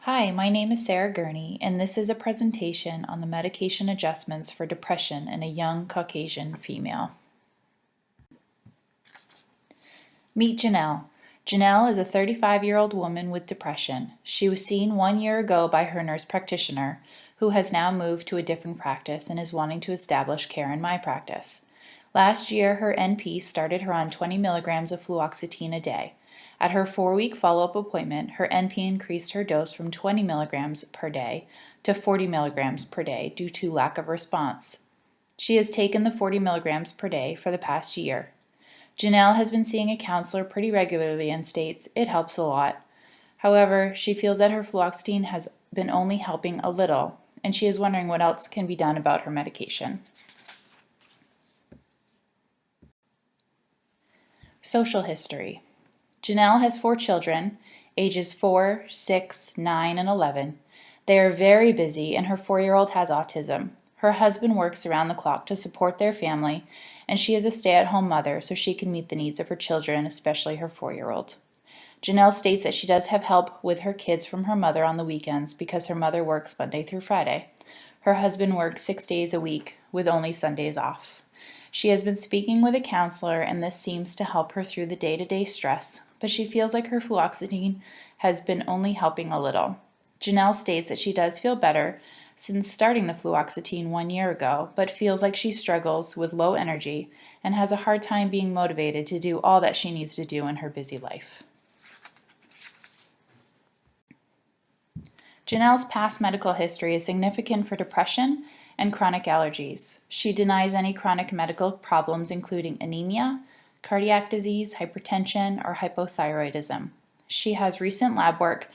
Hi, my name is Sarah Gurney, and this is a presentation on the medication adjustments for depression in a young Caucasian female. Meet Janelle. Janelle is a 35-year-old woman with depression. She was seen 1 year ago by her nurse practitioner, who has now moved to a different practice and is wanting to establish care in my practice. Last year, her NP started her on 20 milligrams of fluoxetine a day. At her 4-week follow-up appointment, her NP increased her dose from 20 milligrams per day to 40 milligrams per day due to lack of response. She has taken the 40 milligrams per day for the past year. Janelle has been seeing a counselor pretty regularly and states it helps a lot. However, she feels that her fluoxetine has been only helping a little, and she is wondering what else can be done about her medication. Social history. Janelle has 4 children, ages 4, 6, 9, and 11. They are very busy, and her 4-year-old has autism. Her husband works around the clock to support their family, and she is a stay-at-home mother so she can meet the needs of her children, especially her 4-year-old. Janelle states that she does have help with her kids from her mother on the weekends because her mother works Monday through Friday. Her husband works 6 days a week with only Sundays off. She has been speaking with a counselor, and this seems to help her through the day-to-day stress, but she feels like her fluoxetine has been only helping a little. Janelle states that she does feel better since starting the fluoxetine 1 year ago, but feels like she struggles with low energy and has a hard time being motivated to do all that she needs to do in her busy life. Janelle's past medical history is significant for depression and chronic allergies. She denies any chronic medical problems including anemia, cardiac disease, hypertension, or hypothyroidism. She had recent lab work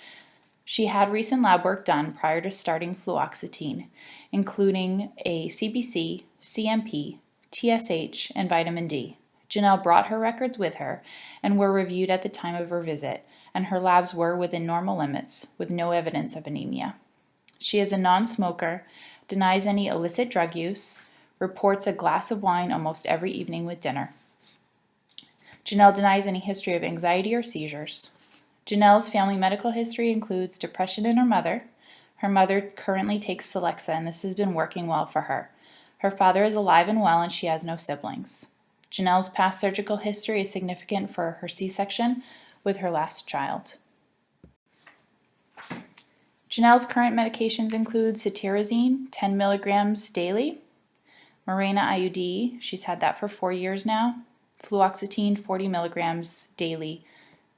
done prior to starting fluoxetine, including a CBC, CMP, TSH, and vitamin D. Janelle brought her records with her and were reviewed at the time of her visit, and her labs were within normal limits with no evidence of anemia. She is a non-smoker, denies any illicit drug use, reports a glass of wine almost every evening with dinner. Janelle denies any history of anxiety or seizures. Janelle's family medical history includes depression in her mother. Her mother currently takes Celexa, and this has been working well for her. Her father is alive and well, and she has no siblings. Janelle's past surgical history is significant for her C-section with her last child. Janelle's current medications include cetirizine, 10 milligrams daily, Mirena IUD, she's had that for 4 years now, fluoxetine, 40 milligrams daily,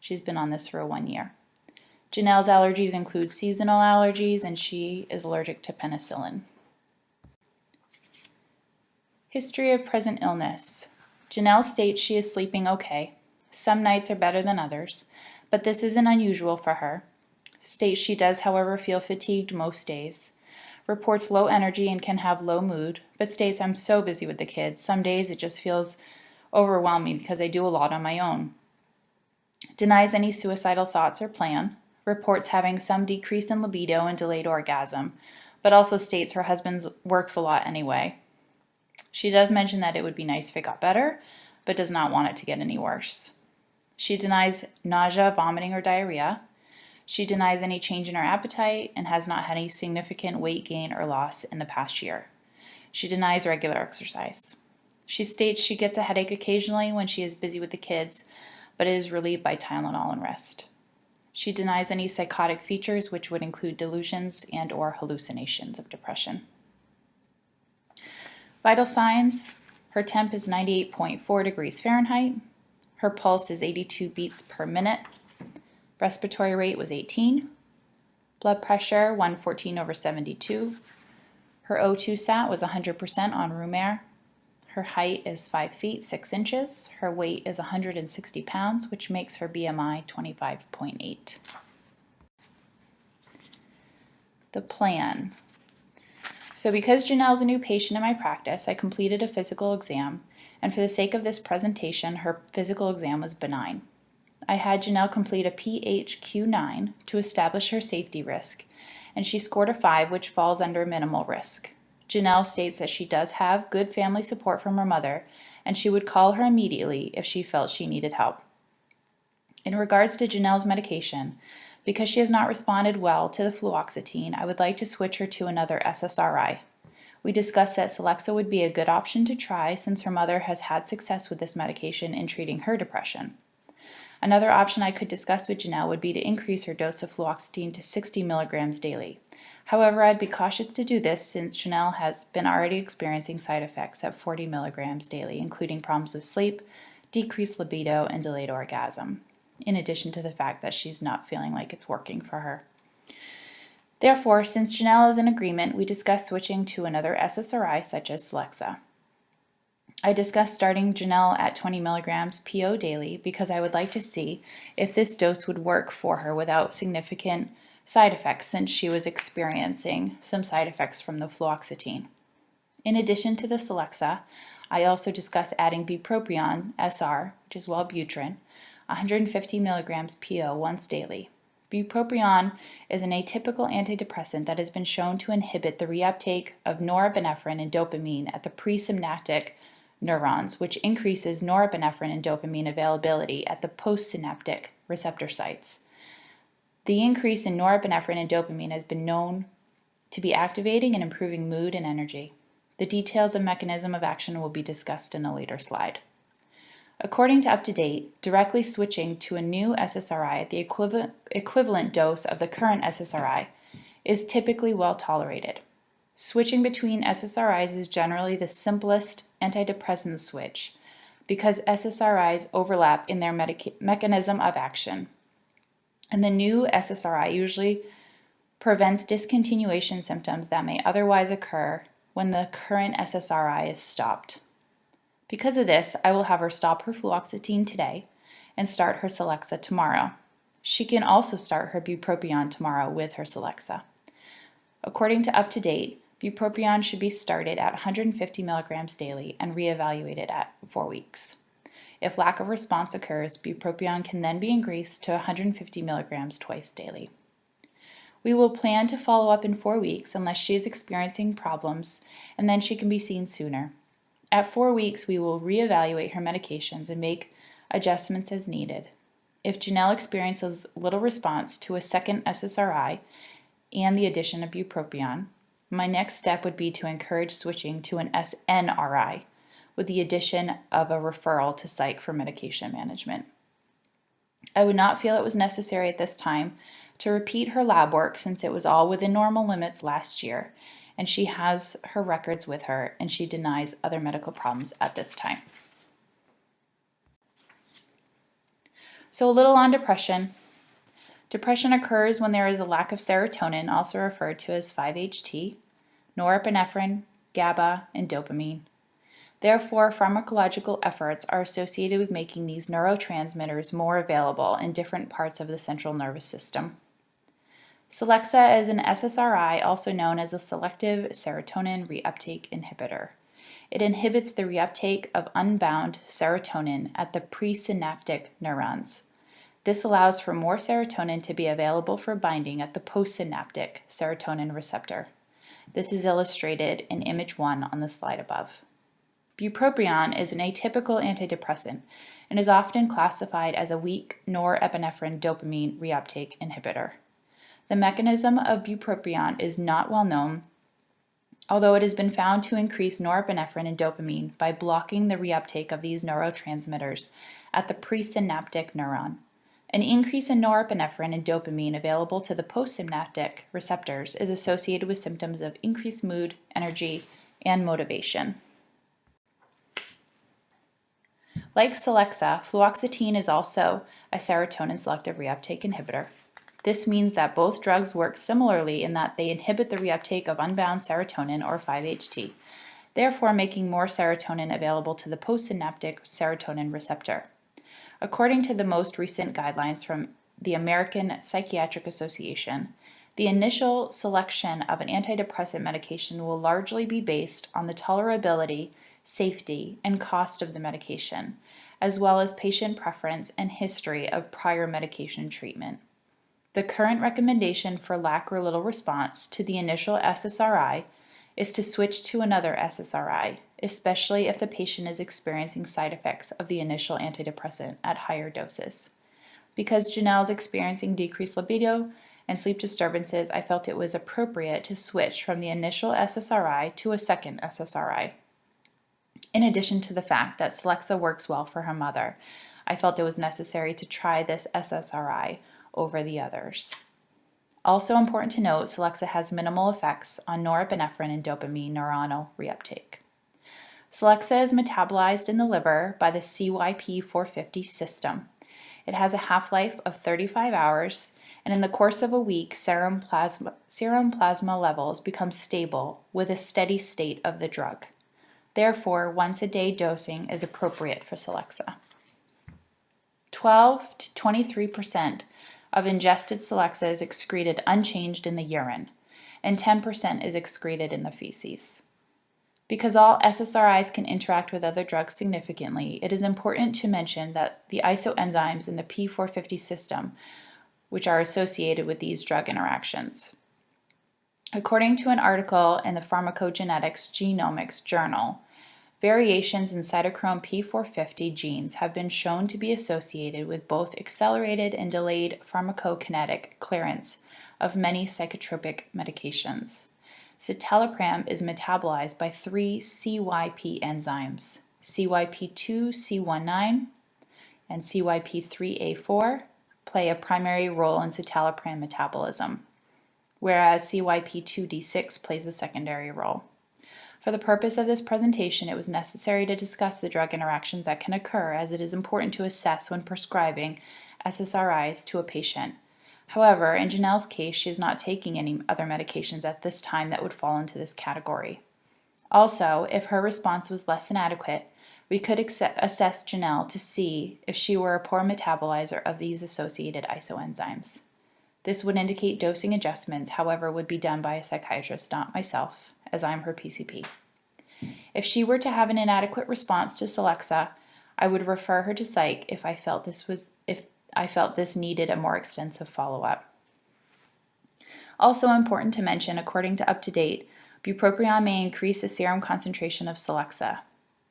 she's been on this for 1 year. Janelle's allergies include seasonal allergies, and she is allergic to penicillin. History of present illness. Janelle states she is sleeping okay. Some nights are better than others, but this isn't unusual for her. States she does, however, feel fatigued most days. Reports low energy and can have low mood, but states I'm so busy with the kids. Some days it just feels overwhelming because I do a lot on my own. Denies any suicidal thoughts or plan. Reports having some decrease in libido and delayed orgasm, but also states her husband works a lot anyway. She does mention that it would be nice if it got better, but does not want it to get any worse. She denies nausea, vomiting, or diarrhea. She denies any change in her appetite and has not had any significant weight gain or loss in the past year. She denies regular exercise. She states she gets a headache occasionally when she is busy with the kids, but it is relieved by Tylenol and rest. She denies any psychotic features, which would include delusions and/or hallucinations of depression. Vital signs: her temp is 98.4 degrees Fahrenheit. Her pulse is 82 beats per minute. Respiratory rate was 18. Blood pressure 114/72. Her O2 sat was 100% on room air. Her height is 5 feet 6 inches. Her weight is 160 pounds, which makes her BMI 25.8. The plan. So because Janelle's a new patient in my practice, I completed a physical exam, and for the sake of this presentation, her physical exam was benign. I had Janelle complete a PHQ-9 to establish her safety risk, and she scored a 5, which falls under minimal risk. Janelle states that she does have good family support from her mother, and she would call her immediately if she felt she needed help. In regards to Janelle's medication, Because she has not responded well to the fluoxetine, I would like to switch her to another SSRI. We discussed that Celexa would be a good option to try since her mother has had success with this medication in treating her depression. Another option I could discuss with Janelle would be to increase her dose of fluoxetine to 60 milligrams daily. However, I'd be cautious to do this since Janelle has been already experiencing side effects at 40 milligrams daily, including problems with sleep, decreased libido, and delayed orgasm, in addition to the fact that she's not feeling like it's working for her. Therefore, since Janelle is in agreement, we discussed switching to another SSRI such as Celexa. I discussed starting Janelle at 20 milligrams PO daily because I would like to see if this dose would work for her without significant side effects since she was experiencing some side effects from the fluoxetine. In addition to the Celexa, I also discussed adding bupropion SR, which is Wellbutrin, 150 milligrams PO once daily. Bupropion is an atypical antidepressant that has been shown to inhibit the reuptake of norepinephrine and dopamine at the presynaptic neurons, which increases norepinephrine and dopamine availability at the postsynaptic receptor sites. The increase in norepinephrine and dopamine has been known to be activating and improving mood and energy. The details of mechanism of action will be discussed in a later slide. According to UpToDate, directly switching to a new SSRI at the equivalent dose of the current SSRI is typically well tolerated. Switching between SSRIs is generally the simplest antidepressant switch because SSRIs overlap in their mechanism of action, and the new SSRI usually prevents discontinuation symptoms that may otherwise occur when the current SSRI is stopped. Because of this, I will have her stop her fluoxetine today and start her Celexa tomorrow. She can also start her bupropion tomorrow with her Celexa. According to UpToDate, bupropion should be started at 150 milligrams daily and reevaluated at 4 weeks. If lack of response occurs, bupropion can then be increased to 150 milligrams twice daily. We will plan to follow up in 4 weeks unless she is experiencing problems, and then she can be seen sooner. At 4 weeks, we will reevaluate her medications and make adjustments as needed. If Janelle experiences little response to a second SSRI and the addition of bupropion, my next step would be to encourage switching to an SNRI with the addition of a referral to psych for medication management. I would not feel it was necessary at this time to repeat her lab work since it was all within normal limits last year, and she has her records with her and she denies other medical problems at this time. So a little on depression. Depression occurs when there is a lack of serotonin, also referred to as 5-HT, norepinephrine, GABA, and dopamine. Therefore, pharmacological efforts are associated with making these neurotransmitters more available in different parts of the central nervous system. Celexa is an SSRI, also known as a selective serotonin reuptake inhibitor. It inhibits the reuptake of unbound serotonin at the presynaptic neurons. This allows for more serotonin to be available for binding at the postsynaptic serotonin receptor. This is illustrated in image 1 on the slide above. Bupropion is an atypical antidepressant and is often classified as a weak norepinephrine dopamine reuptake inhibitor. The mechanism of bupropion is not well known, although it has been found to increase norepinephrine and dopamine by blocking the reuptake of these neurotransmitters at the presynaptic neuron. An increase in norepinephrine and dopamine available to the postsynaptic receptors is associated with symptoms of increased mood, energy, and motivation. Like Celexa, fluoxetine is also a serotonin selective reuptake inhibitor. This means that both drugs work similarly in that they inhibit the reuptake of unbound serotonin, or 5-HT, therefore making more serotonin available to the postsynaptic serotonin receptor. According to the most recent guidelines from the American Psychiatric Association, the initial selection of an antidepressant medication will largely be based on the tolerability, safety, and cost of the medication, as well as patient preference and history of prior medication treatment. The current recommendation for lack or little response to the initial SSRI is to switch to another SSRI, especially if the patient is experiencing side effects of the initial antidepressant at higher doses. Because Janelle is experiencing decreased libido and sleep disturbances, I felt it was appropriate to switch from the initial SSRI to a second SSRI. In addition to the fact that Celexa works well for her mother, I felt it was necessary to try this SSRI over the others. Also important to note, Celexa has minimal effects on norepinephrine and dopamine neuronal reuptake. Celexa is metabolized in the liver by the CYP450 system. It has a half-life of 35 hours, and in the course of a week, serum plasma levels become stable with a steady state of the drug. Therefore, once-a-day dosing is appropriate for Celexa. 12 to 23% of ingested Celexa is excreted unchanged in the urine, and 10% is excreted in the feces. Because all SSRIs can interact with other drugs significantly, it is important to mention that the isoenzymes in the P450 system, which are associated with these drug interactions. According to an article in the Pharmacogenetics Genomics Journal, variations in cytochrome P450 genes have been shown to be associated with both accelerated and delayed pharmacokinetic clearance of many psychotropic medications. Citalopram is metabolized by 3 CYP enzymes, CYP2C19 and CYP3A4 play a primary role in citalopram metabolism, whereas CYP2D6 plays a secondary role. For the purpose of this presentation, it was necessary to discuss the drug interactions that can occur, as it is important to assess when prescribing SSRIs to a patient. However, in Janelle's case, she is not taking any other medications at this time that would fall into this category. Also, if her response was less than adequate, we could assess Janelle to see if she were a poor metabolizer of these associated isoenzymes. This would indicate dosing adjustments, however, would be done by a psychiatrist, not myself, as I'm her PCP. If she were to have an inadequate response to Celexa, I would refer her to psych if I felt this needed a more extensive follow-up. Also important to mention, according to UpToDate, bupropion may increase the serum concentration of Celexa.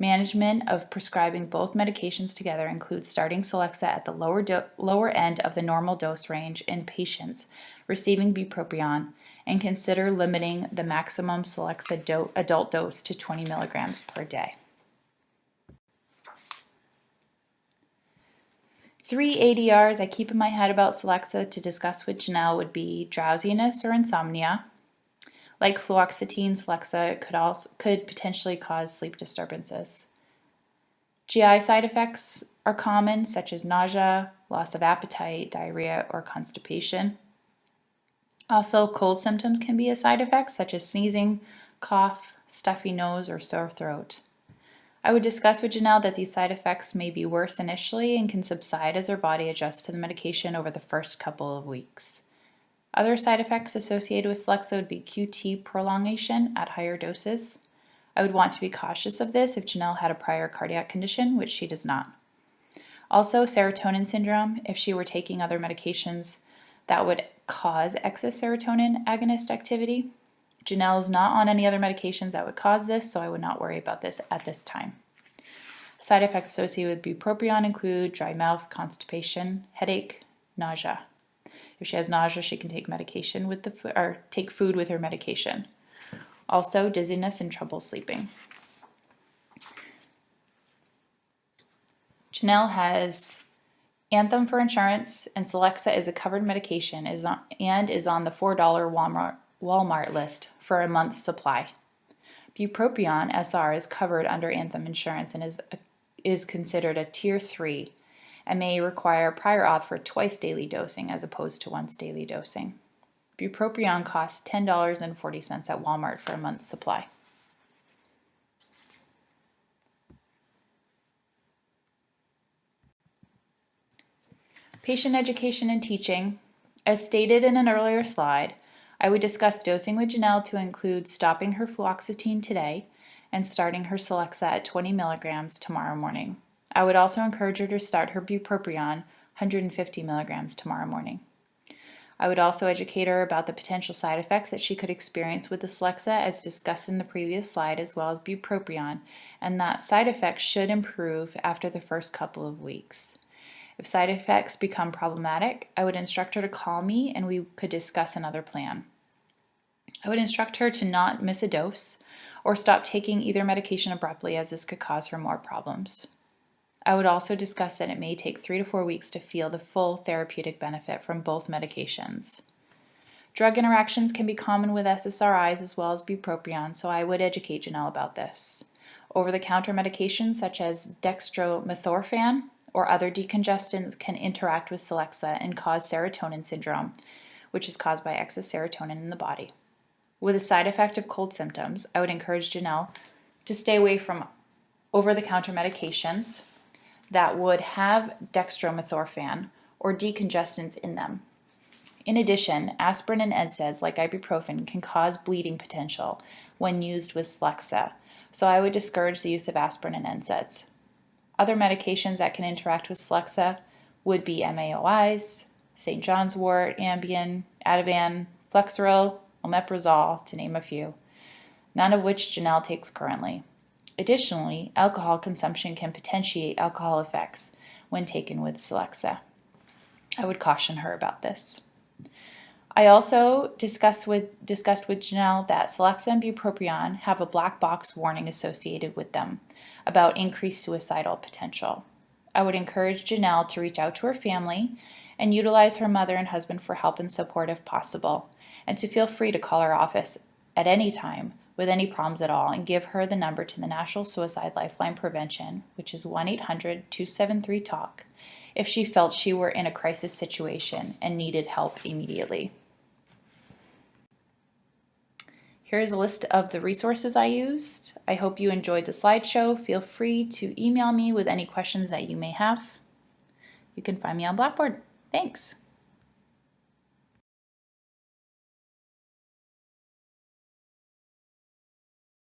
Management of prescribing both medications together includes starting Celexa at the lower end of the normal dose range in patients receiving bupropion, and consider limiting the maximum Celexa adult dose to 20 milligrams per day. 3 ADRs I keep in my head about Celexa to discuss with Janelle would be drowsiness or insomnia. Like fluoxetine, Celexa could potentially cause sleep disturbances. GI side effects are common, such as nausea, loss of appetite, diarrhea, or constipation. Also, cold symptoms can be a side effect, such as sneezing, cough, stuffy nose, or sore throat. I would discuss with Janelle that these side effects may be worse initially and can subside as her body adjusts to the medication over the first couple of weeks. Other side effects associated with Celexa would be QT prolongation at higher doses. I would want to be cautious of this if Janelle had a prior cardiac condition, which she does not. Also, serotonin syndrome, if she were taking other medications that would cause excess serotonin agonist activity. Janelle is not on any other medications that would cause this, so I would not worry about this at this time. Side effects associated with bupropion include dry mouth, constipation, headache, nausea. If she has nausea, she can take take food with her medication. Also, dizziness and trouble sleeping. Janelle has Anthem for insurance, and Celexa is a covered medication and is on the $4 Walmart list for a month's supply. Bupropion SR is covered under Anthem insurance and is considered a Tier 3 and may require prior auth for twice daily dosing as opposed to once daily dosing. Bupropion costs $10.40 at Walmart for a month's supply. Patient education and teaching. As stated in an earlier slide, I would discuss dosing with Janelle to include stopping her fluoxetine today and starting her Celexa at 20 milligrams tomorrow morning. I would also encourage her to start her bupropion 150 milligrams tomorrow morning. I would also educate her about the potential side effects that she could experience with the Celexa as discussed in the previous slide, as well as bupropion, and that side effects should improve after the first couple of weeks. If side effects become problematic, I would instruct her to call me and we could discuss another plan. I would instruct her to not miss a dose or stop taking either medication abruptly, as this could cause her more problems. I would also discuss that it may take 3 to 4 weeks to feel the full therapeutic benefit from both medications. Drug interactions can be common with SSRIs as well as bupropion, so I would educate Janelle about this. Over-the-counter medications such as dextromethorphan or other decongestants can interact with Celexa and cause serotonin syndrome, which is caused by excess serotonin in the body. With a side effect of cold symptoms, I would encourage Janelle to stay away from over-the-counter medications that would have dextromethorphan or decongestants in them. In addition, aspirin and NSAIDs like ibuprofen can cause bleeding potential when used with Celexa, so I would discourage the use of aspirin and NSAIDs. Other medications that can interact with Celexa would be MAOIs, St. John's wort, Ambien, Ativan, Flexeril, omeprazole, to name a few, none of which Janelle takes currently. Additionally, alcohol consumption can potentiate alcohol effects when taken with Celexa. I would caution her about this. I also discussed with Janelle that Celexa and bupropion have a black box warning associated with them about increased suicidal potential. I would encourage Janelle to reach out to her family and utilize her mother and husband for help and support if possible, and to feel free to call our office at any time with any problems at all and give her the number to the National Suicide Lifeline Prevention, which is 1-800-273-TALK, if she felt she were in a crisis situation and needed help immediately. Here's a list of the resources I used. I hope you enjoyed the slideshow. Feel free to email me with any questions that you may have. You can find me on Blackboard. Thanks.